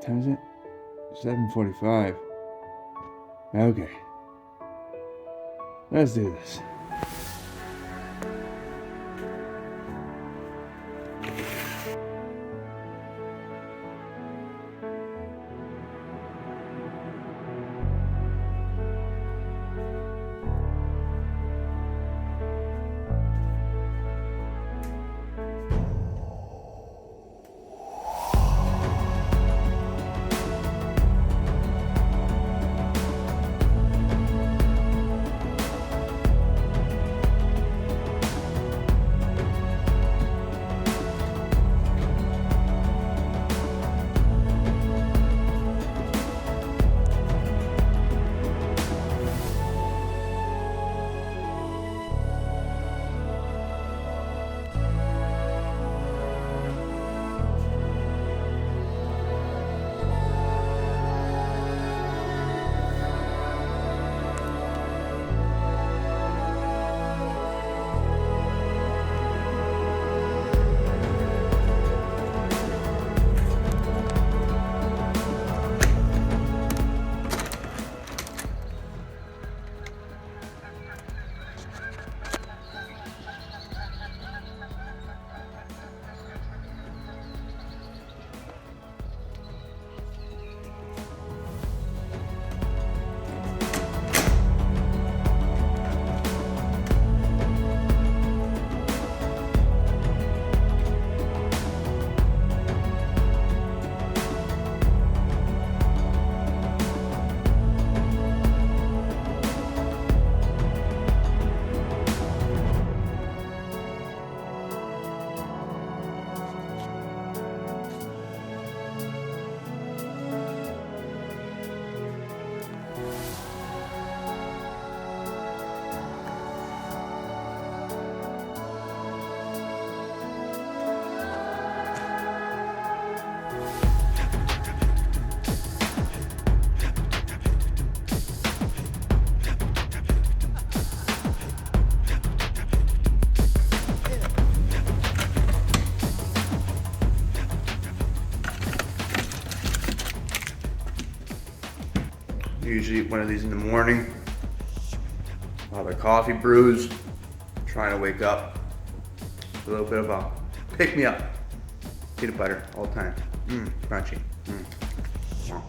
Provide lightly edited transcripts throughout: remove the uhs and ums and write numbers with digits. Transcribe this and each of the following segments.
time is it? 7:45. Okay. Let's do this. Usually eat one of these in the morning. While the coffee brews, trying to wake up. A little bit of a pick me up. Peanut butter all the time. Crunchy. Wow.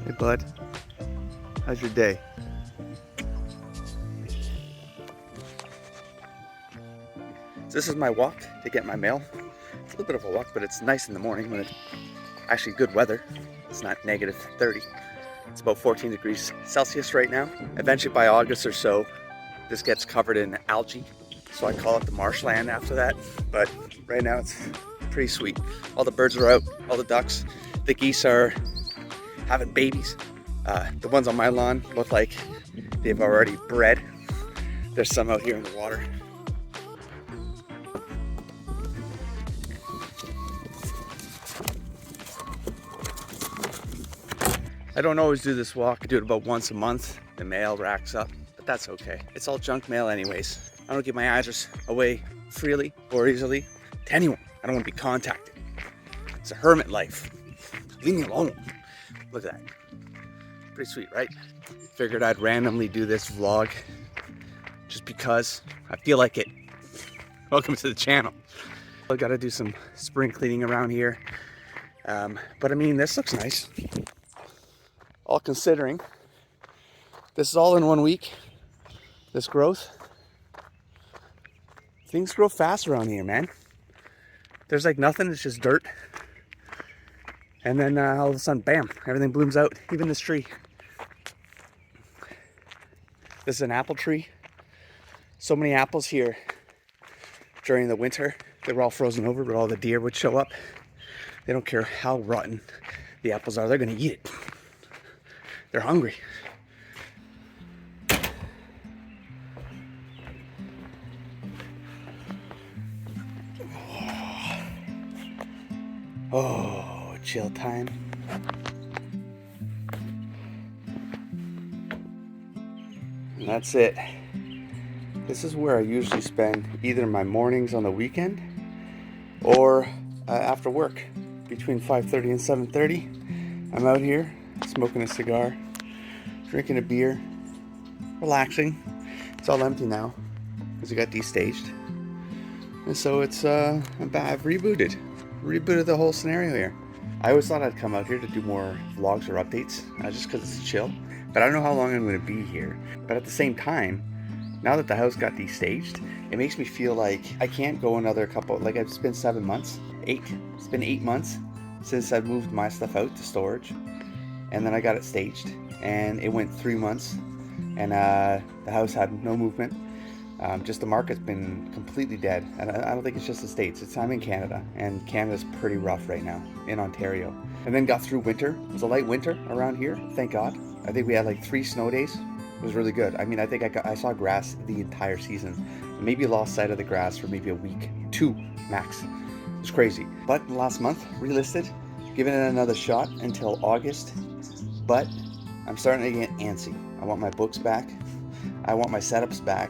Hey bud, how's your day? So this is my walk to get my mail. It's a little bit of a walk, but it's nice in the morning when it's actually good weather. It's not negative 30. It's about 14 degrees Celsius right now. Eventually by August or so, this gets covered in algae. So I call it the marshland after that. But right now it's pretty sweet. All the birds are out, all the ducks. The geese are having babies. The ones on my lawn look like they've already bred. There's some out here in the water. I don't always do this walk. I do it about once a month. The mail racks up, but that's okay. It's all junk mail anyways. I don't give my address away freely or easily to anyone. I don't want to be contacted. It's a hermit life. Leave me alone. Look at that. Pretty sweet, right? Figured I'd randomly do this vlog just because I feel like it. Welcome to the channel. I gotta do some spring cleaning around here. But I mean, this looks nice. All considering, this is all in 1 week. This growth. Things grow fast around here, man. There's like nothing, it's just dirt. And then all of a sudden, bam, everything blooms out, even this tree. This is an apple tree. So many apples here during the winter. They were all frozen over, but all the deer would show up. They don't care how rotten the apples are, they're gonna eat it. They're hungry. Oh, chill time. And that's it. This is where I usually spend either my mornings on the weekend or after work. Between 5:30 and 7:30, I'm out here smoking a cigar, drinking a beer, relaxing. It's all empty now because it got destaged. And so it's, I've rebooted the whole scenario here. I always thought I'd come out here to do more vlogs or updates, just because it's chill. But I don't know how long I'm going to be here. But at the same time, now that the house got destaged, it makes me feel like I can't go another couple, like it's been 7 months, 8. It's been 8 months since I've moved my stuff out to storage. And then I got it staged, and it went 3 months, and the house had no movement. Just the market's been completely dead. And I don't think it's just the States. I'm in Canada, and Canada's pretty rough right now in Ontario. And then got through winter. It was a light winter around here, thank God. I think we had like 3 snow days. It was really good. I mean, I think I saw grass the entire season. Maybe lost sight of the grass for maybe a week, 2 max. It was crazy. But last month, relisted, giving it another shot until August. But I'm starting to get antsy. I want my books back. I want my setups back.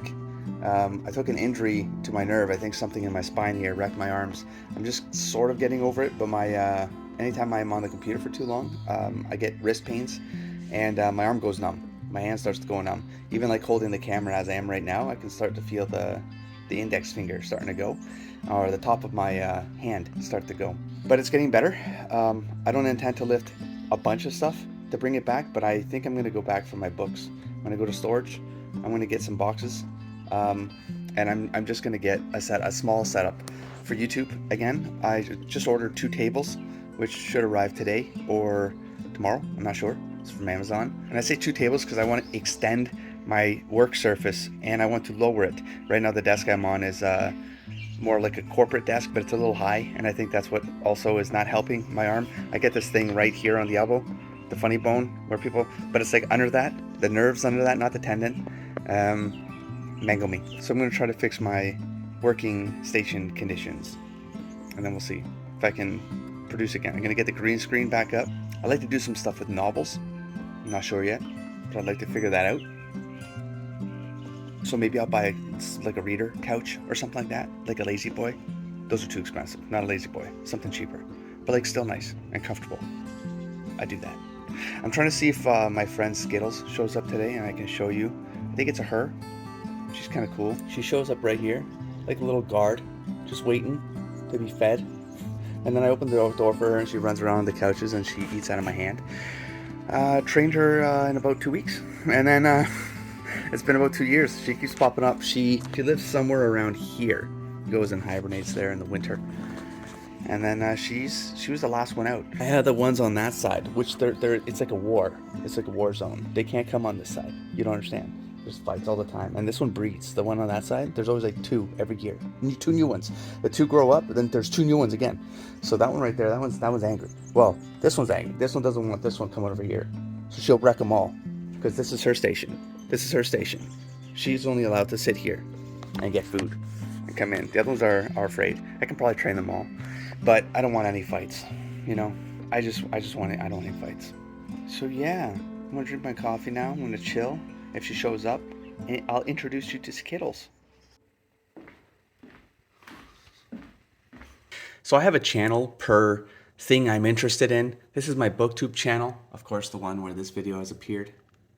I took an injury to my nerve. I think something in my spine here wrecked my arms. I'm just sort of getting over it, but my anytime I'm on the computer for too long, I get wrist pains, and my arm goes numb. My hand starts to go numb. Even like holding the camera as I am right now, I can start to feel the index finger starting to go, or the top of my hand start to go. But it's getting better. I don't intend to lift a bunch of stuff to bring it back, but I think I'm going to go back for my books. I'm going to go to storage. I'm going to get some boxes. And I'm just going to get a small setup for YouTube. Again, I just ordered 2 tables, which should arrive today or tomorrow. I'm not sure. It's from Amazon. And I say 2 tables because I want to extend my work surface and I want to lower it. Right now the desk I'm on is more like a corporate desk, but it's a little high, and I think that's what also is not helping my arm. I get this thing right here on the elbow, the funny bone where people, but it's like under that, the nerves under that, not the tendon. Mangle me. So I'm going to try to fix my working station conditions, and then we'll see if I can produce again. I'm going to get the green screen back up. I like to do some stuff with novels. I'm not sure yet, but I'd like to figure that out. So maybe I'll buy like a reader couch or something like that, like a Lazy Boy. Those are too expensive. Not a Lazy Boy, something cheaper, but like still nice and comfortable. I do that. I'm trying to see if my friend Skittles shows up today, and I can show you. I think it's a her. She's kind of cool. She shows up right here, like a little guard, just waiting to be fed. And then I open the door for her, and she runs around the couches, and she eats out of my hand. Trained her in about 2 weeks, and then it's been about 2 years. She keeps popping up. She lives somewhere around here. Goes and hibernates there in the winter. And then she was the last one out. I had the ones on that side, which it's like a war. It's like a war zone. They can't come on this side. You don't understand. There's fights all the time. And this one breeds. The one on that side, there's always like 2 every year. 2 new ones. The 2 grow up, then there's 2 new ones again. So that one right there, that one's angry. Well, this one's angry. This one doesn't want this one coming over here. So she'll wreck them all. Because this is her station. This is her station. She's only allowed to sit here and get food and come in. The other ones are afraid. I can probably train them all. But I don't want any fights. You know? I don't want any fights. So yeah, I'm gonna drink my coffee now. I'm gonna chill. If she shows up, I'll introduce you to Skittles. So I have a channel per thing I'm interested in. This is my booktube channel, of course, the one where this video has appeared,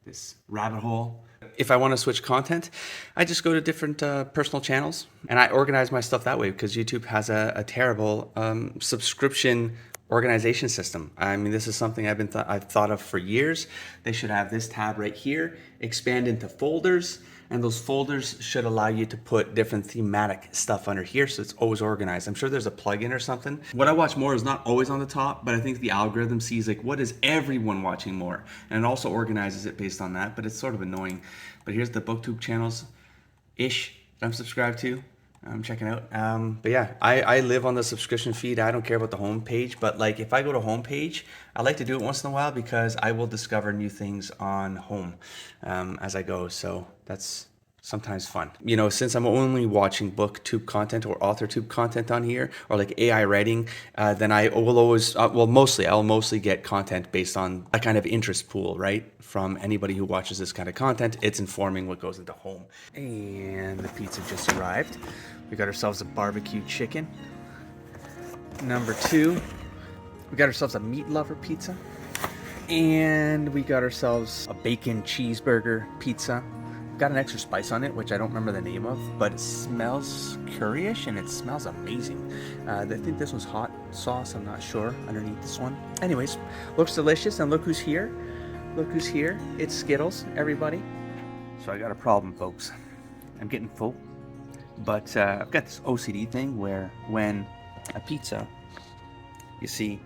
this rabbit hole. If I want to switch content, I just go to different personal channels, and I organize my stuff that way, because YouTube has a terrible subscription organization system. I mean, this is something I've thought of for years. They should have this tab right here, expand into folders, and those folders should allow you to put different thematic stuff under here, so it's always organized. I'm sure there's a plugin or something. What I watch more is not always on the top, but I think the algorithm sees like, what is everyone watching more? And it also organizes it based on that, but it's sort of annoying. But here's the booktube channels-ish that I'm subscribed to. I'm checking out. But yeah, I live on the subscription feed. I don't care about the home page, but like if I go to home page, I like to do it once in a while because I will discover new things on home as I go. So that's sometimes fun. You know, since I'm only watching booktube content or authortube content on here, or like AI writing, then I will always, I'll mostly get content based on a kind of interest pool, right? From anybody who watches this kind of content, it's informing what goes into home. And the pizza just arrived. We got ourselves a barbecue chicken. Number 2, we got ourselves a meat lover pizza. And we got ourselves a bacon cheeseburger pizza. Got an extra spice on it, which I don't remember the name of, but it smells curryish and it smells amazing. I think this was hot sauce, I'm not sure, underneath this one. Anyways, looks delicious, and look who's here. Look who's here. It's Skittles, everybody. So I got a problem, folks. I'm getting full, but I've got this OCD thing where when a pizza, you see,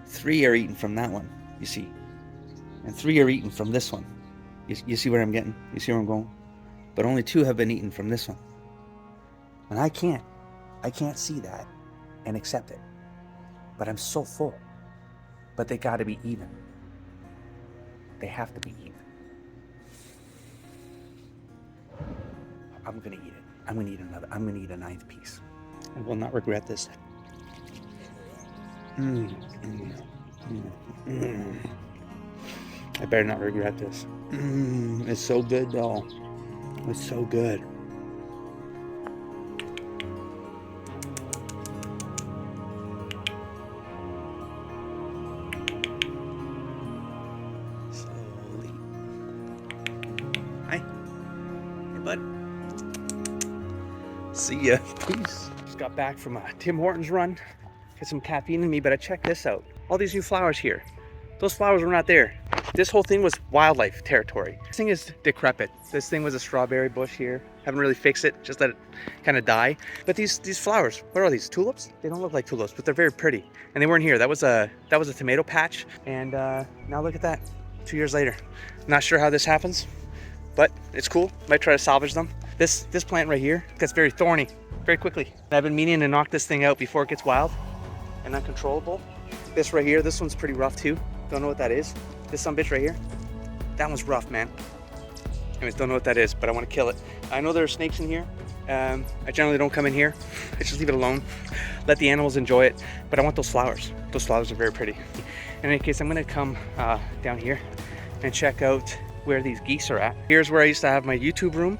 3 are eaten from that one, you see, and 3 are eaten from this one. You see where I'm getting? You see where I'm going? But only 2 have been eaten from this one. And I can't see that and accept it. But I'm so full. But they gotta be even. They have to be even. I'm gonna eat it. I'm gonna eat another. I'm gonna eat a 9th piece. I will not regret this. I better not regret this. It's so good though. It's so good. Slowly. Hi. Hey bud. See ya. Peace. Just got back from a Tim Hortons run. Get some caffeine in me, but check this out. All these new flowers here. Those flowers were not there. This whole thing was wildlife territory. This thing is decrepit. This thing was a strawberry bush here. Haven't really fixed it, just let it kind of die. But these flowers, what are these, tulips? They don't look like tulips, but they're very pretty. And they weren't here. That was a tomato patch. And now look at that, 2 years later. Not sure how this happens, but it's cool. Might try to salvage them. This plant right here gets very thorny very quickly. And I've been meaning to knock this thing out before it gets wild and uncontrollable. This right here, this one's pretty rough too. Don't know what that is. This sumbitch right here, that one's rough, man. Anyways, don't know what that is, but I want to kill it. I know there are snakes in here. I generally don't come in here. I just leave it alone. Let the animals enjoy it. But I want those flowers. Those flowers are very pretty. In any case, I'm gonna come down here and check out where these geese are at. Here's where I used to have my YouTube room.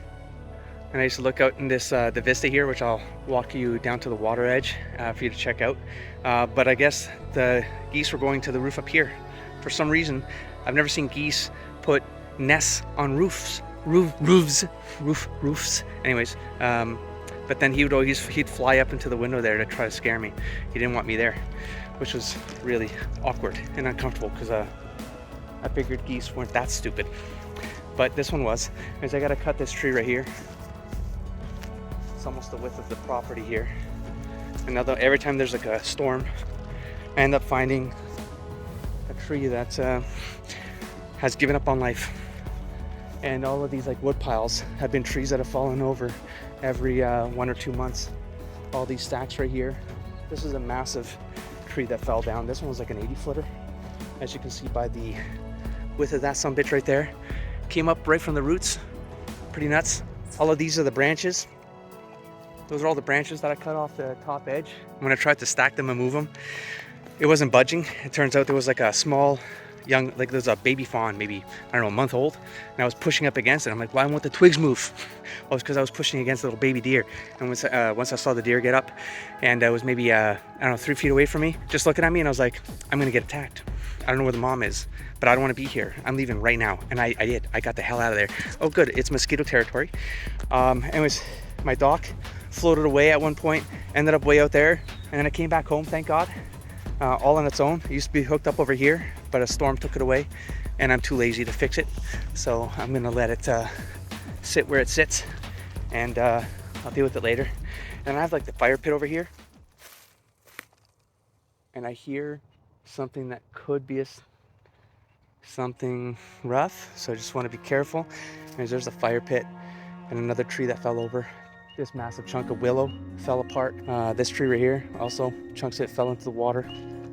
And I used to look out in this the vista here, which I'll walk you down to the water edge for you to check out. But I guess the geese were going to the roof up here. For some reason, I've never seen geese put nests on roofs. Anyways, but then he'd fly up into the window there to try to scare me. He didn't want me there, which was really awkward and uncomfortable because I figured geese weren't that stupid. But this one was, because I gotta cut this tree right here. It's almost the width of the property here. And now every time there's like a storm, I end up finding a tree that has given up on life. And all of these like wood piles have been trees that have fallen over every 1 or 2 months. All these stacks right here. This is a massive tree that fell down. This one was like an 80-footer, as you can see by the width of that sumbitch right there. Came up right from the roots. Pretty nuts. All of these are the branches. Those are all the branches that I cut off the top edge. When I tried to stack them and move them, it wasn't budging. It turns out there was like a small young, like there's a baby fawn, maybe, I don't know, a month old, and I was pushing up against it. I'm like, why won't the twigs move? Well, it's because I was pushing against the little baby deer. And once I saw the deer get up, and it was maybe, I don't know, 3 feet away from me, just looking at me, and I was like, I'm gonna get attacked. I don't know where the mom is, but I don't want to be here. I'm leaving right now. And I did. I got the hell out of there. Oh, good. It's mosquito territory. Anyways, my dock floated away at one point, ended up way out there, and then I came back home, thank God, all on its own. It used to be hooked up over here, but a storm took it away, and I'm too lazy to fix it. So I'm gonna let it sit where it sits, and I'll deal with it later. And I have like the fire pit over here, and I hear something that could be something rough, so I just want to be careful. And there's a fire pit and another tree that fell over. This massive chunk of willow fell apart. This tree right here, also chunks of it fell into the water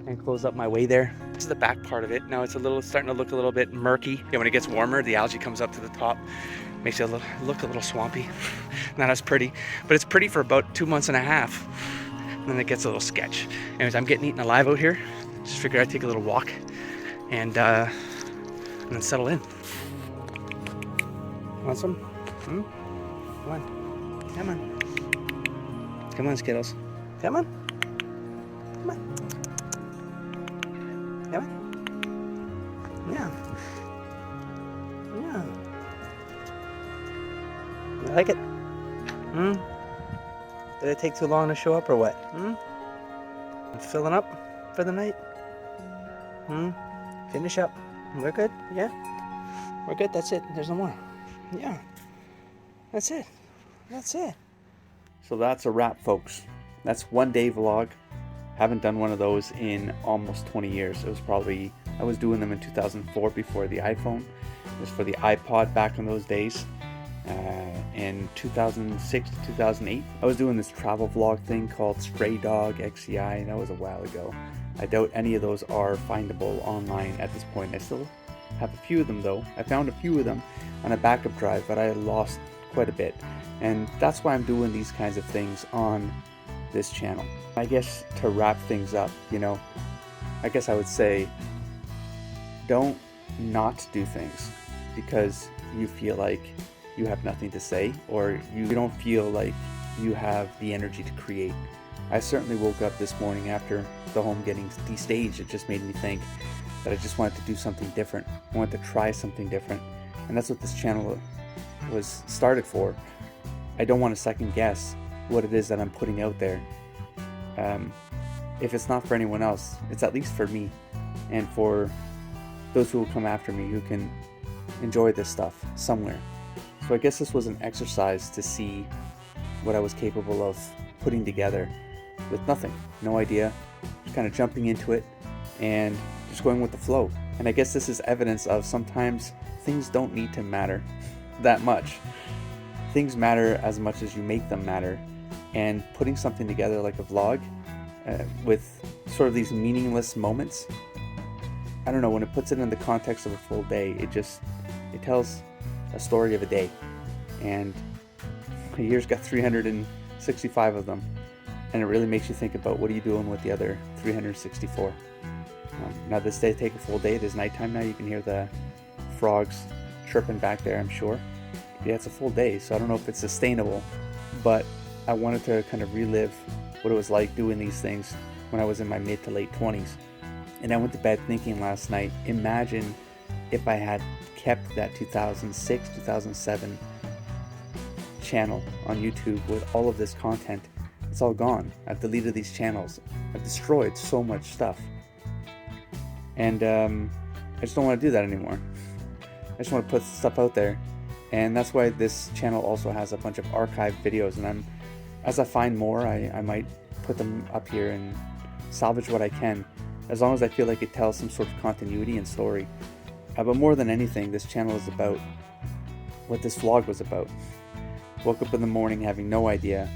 and closed up my way there. This is the back part of it. Now it's starting to look a little bit murky. Yeah, when it gets warmer, the algae comes up to the top, makes it look a little swampy. Not as pretty, but it's pretty for about 2.5 months. And then it gets a little sketch. Anyways, I'm getting eaten alive out here. Just figured I'd take a little walk and then settle in. Want some? Come on. Come on. Come on, Skittles. Come on. Come on. Come on. Yeah. Yeah. You like it? Did it take too long to show up or what? Filling up for the night? Finish up. We're good? Yeah? We're good. That's it. There's no more. Yeah. That's it. That's it. So that's a wrap, folks. That's one day vlog. Haven't done one of those in almost 20 years. It was probably, I was doing them in 2004 before the iPhone. It was for the iPod back in those days. In 2006 to 2008, I was doing this travel vlog thing called Stray Dog XEI. That was a while ago. I doubt any of those are findable online at this point. I still have a few of them though. I found a few of them on a backup drive, but I lost quite a bit. And that's why I'm doing these kinds of things on this channel. I guess to wrap things up, I guess I would say, don't not do things because you feel like you have nothing to say, or you don't feel like you have the energy to create. I certainly woke up this morning after the home getting destaged. It just made me think that I just wanted to do something different. I wanted to try something different. And that's what this channel was started for. I don't want to second guess what it is that I'm putting out there. If it's not for anyone else, it's at least for me and for those who will come after me who can enjoy this stuff somewhere. So I guess this was an exercise to see what I was capable of putting together with nothing, no idea, just kind of jumping into it and just going with the flow. And I guess this is evidence of sometimes things don't need to matter that much. Things matter as much as you make them matter. And putting something together like a vlog with sort of these meaningless moments, I don't know, when it puts it in the context of a full day, it tells a story of a day. And a year's got 365 of them. And it really makes you think about what are you doing with the other 364. Now this day take a full day. It is nighttime now. You can hear the frogs chirping back there, I'm sure. Yeah, it's a full day, so I don't know if it's sustainable, but I wanted to kind of relive what it was like doing these things when I was in my mid to late 20s. And I went to bed thinking last night, imagine if I had kept that 2006, 2007 channel on YouTube with all of this content. It's all gone. I've deleted these channels. I've destroyed so much stuff. And I just don't want to do that anymore. I just want to put stuff out there. And that's why this channel also has a bunch of archived videos. And as I find more, I might put them up here and salvage what I can, as long as I feel like it tells some sort of continuity and story. But more than anything, this channel is about what this vlog was about. Woke up in the morning having no idea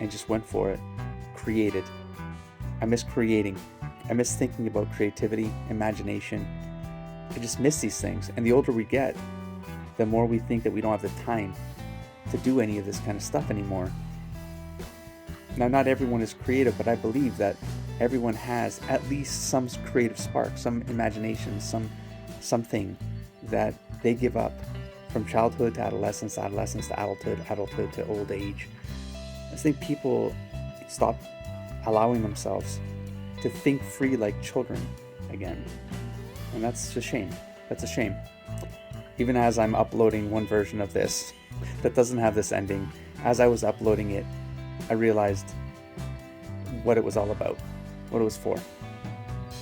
and just went for it. Created. I miss creating. I miss thinking about creativity, imagination. I just miss these things. And the older we get, the more we think that we don't have the time to do any of this kind of stuff anymore. Now, not everyone is creative, but I believe that everyone has at least some creative spark, some imagination, some something that they give up from childhood to adolescence, adolescence to adulthood, adulthood to old age. I think people stop allowing themselves to think free like children again. And that's a shame. That's a shame. Even as I'm uploading one version of this that doesn't have this ending, as I was uploading it, I realized what it was all about, what it was for.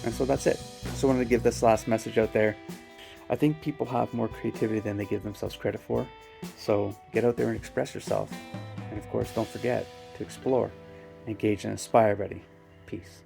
And so that's it. So I wanted to give this last message out there. I think people have more creativity than they give themselves credit for. So get out there and express yourself. And of course, don't forget to explore, engage, and inspire, buddy. Peace.